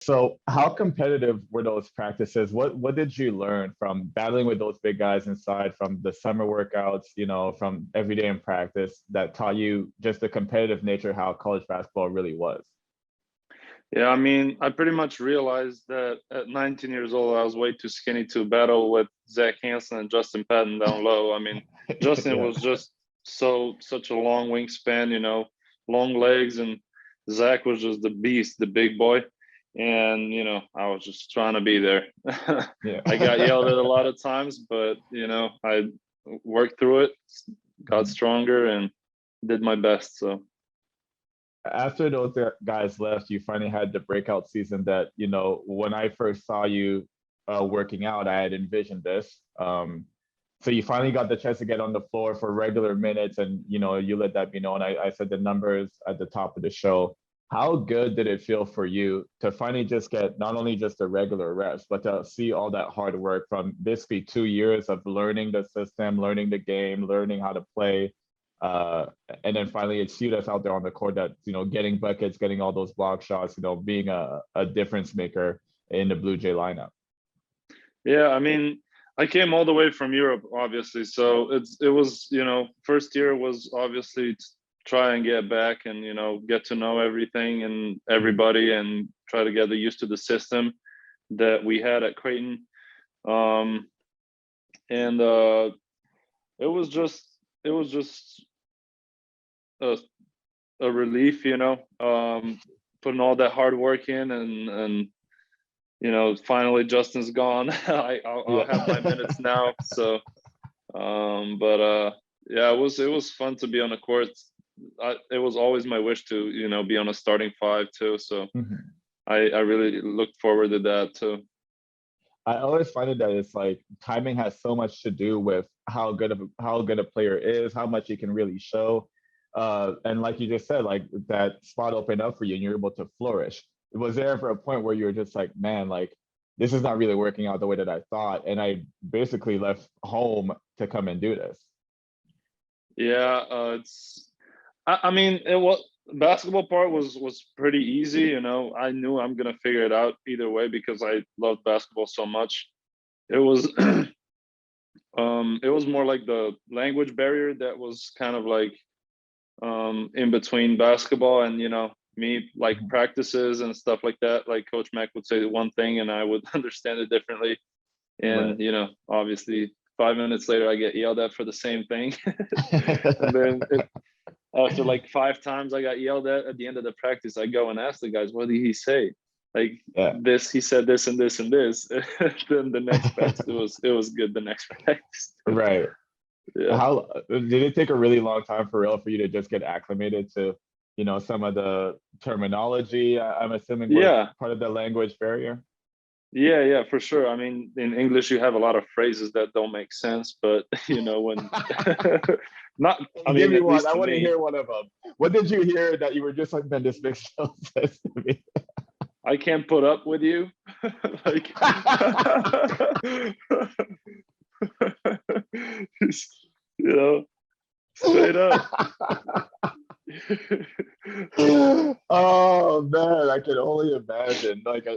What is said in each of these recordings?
So how competitive were those practices? What did you learn from battling with those big guys inside, from the summer workouts, from every day in practice that taught you just the competitive nature, how college basketball really was? Yeah, I mean, I pretty much realized that at 19 years old, I was way too skinny to battle with Zach Hanson and Justin Patton down low. I mean, Justin Yeah. was just such a long wingspan, long legs, and Zach was just the beast, the big boy. And I was just trying to be there. I got Yeah. yelled at a lot of times, but I worked through it, got stronger, and did my best. So. After those guys left, you finally had the breakout season that, when I first saw you working out, I had envisioned this. So you finally got the chance to get on the floor for regular minutes, and you let that be known. I said the numbers at the top of the show. How good did it feel for you to finally just get not only just the regular reps, but to see all that hard work from basically 2 years of learning the system, learning the game, learning how to play, uh, and then finally it's you that's out there on the court that getting buckets, getting all those block shots, being a difference maker in the Blue Jay lineup. Yeah, I mean, I came all the way from Europe, obviously. So it was, first year was obviously try and get back and get to know everything and everybody and try to get used to the system that we had at Creighton. And it was just a, a relief, putting all that hard work in and finally Justin's gone. I'll have my minutes now. So, but yeah, it was fun to be on the court. It was always my wish to be on a starting five too. So Mhm. I really looked forward to that too. I always find it that it's like timing has so much to do with how good a player is, how much he can really show. And like you just said, like that spot opened up for you and you're able to flourish. Was there ever a point where you were just like, man, like this is not really working out the way that I thought, and I basically left home to come and do this? Yeah, it's. I mean, it was basketball part was pretty easy. I knew I'm gonna figure it out either way because I loved basketball so much. It was it was more like the language barrier that was kind of like in between basketball and me, like practices and stuff like that. Like Coach Mack would say one thing and I would understand it differently, Right. and obviously 5 minutes later I get yelled at for the same thing. And then after like 5 times I got yelled at the end of the practice, I go and ask the guys, what did he say? Like Yeah. this, he said this and this and this. Then the next practice, it was good. The next practice, Right. yeah, How did it take a really long time for real for you to just get acclimated to, some of the terminology? I'm assuming was yeah, part of the language barrier. yeah, for sure. I mean, in English, you have a lot of phrases that don't make sense, but when not, I Give mean, me at one. least I to want to me, hear one of them. What did you hear that you were just like, man, this makes no sense to me? I can't put up with you, like, you know, straight up. Oh man, I can only imagine. Like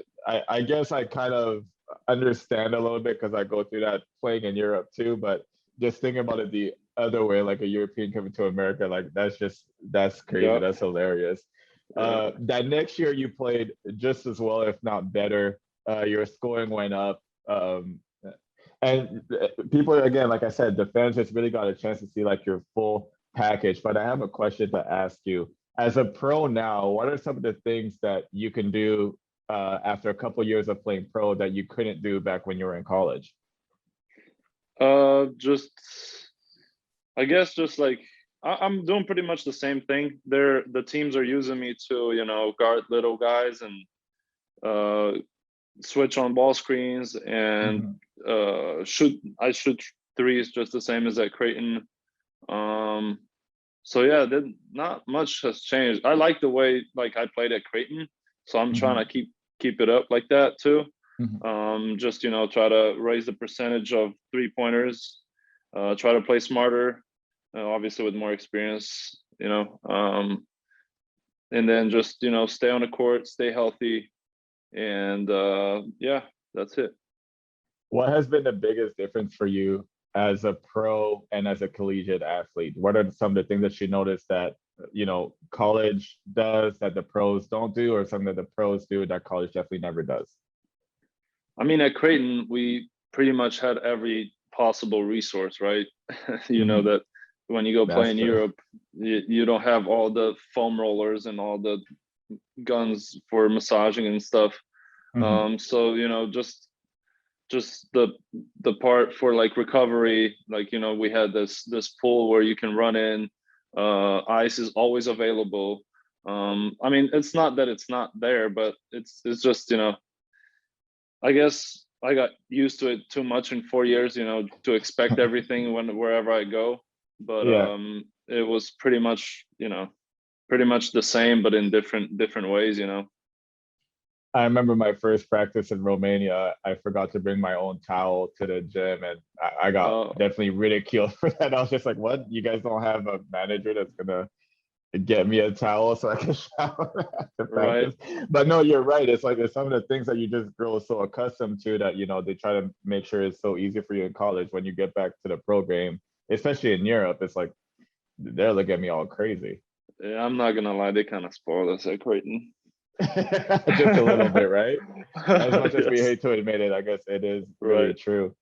I guess I kind of understand a little bit because I go through that playing in Europe too, but just thinking about it the other way, like a European coming to America, like that's crazy. Yeah, That's hilarious. yeah. That next year you played just as well, if not better. Your scoring went up. And people again, like I said, the fans just really got a chance to see like your full package. But I have a question to ask you. As a pro now, what are some of the things that you can do after a couple years of playing pro that you couldn't do back when you were in college? Just I guess just like I'm doing pretty much the same thing. The teams are using me to guard little guys and uh, switch on ball screens and Mhm. shoot. I shoot threes just the same as at Creighton. Um, so yeah, not much has changed. I like the way like I played at Creighton, so I'm trying to Mhm. keep it up like that too. Mhm. Just try to raise the percentage of 3 pointers. Try to play smarter, obviously with more experience. And then just stay on the court, stay healthy, and yeah, that's it. What has been the biggest difference for you as a pro and as a collegiate athlete? What are some of the things that you notice that, college does that the pros don't do, or something that the pros do that college definitely never does? I mean, at Creighton, we pretty much had every possible resource, right? You know Mhm. that when you go play That's in true. Europe, you don't have all the foam rollers and all the guns for massaging and stuff. Mhm. So just the part for like recovery, like we had this pool where you can run in. Ice is always available. I mean, it's not that it's not there, but it's just I guess I got used to it too much in 4 years, to expect everything wherever I go. But Yeah. it was pretty much the same, but in different ways. I remember my first practice in Romania. I forgot to bring my own towel to the gym, and I got Uh, definitely ridiculed for that. I was just like, "What? You guys don't have a manager that's gonna get me a towel so I can shower after right. practice?" But no, you're right. It's like there's some of the things that you just grow so accustomed to that they try to make sure it's so easy for you in college. When you get back to the pro game, especially in Europe, it's like they're looking at me all crazy. Yeah, I'm not gonna lie, they kind of spoiled us at Creighton. Just a little bit, right? As much as we Yes, hate to admit it, I guess it is really right. true.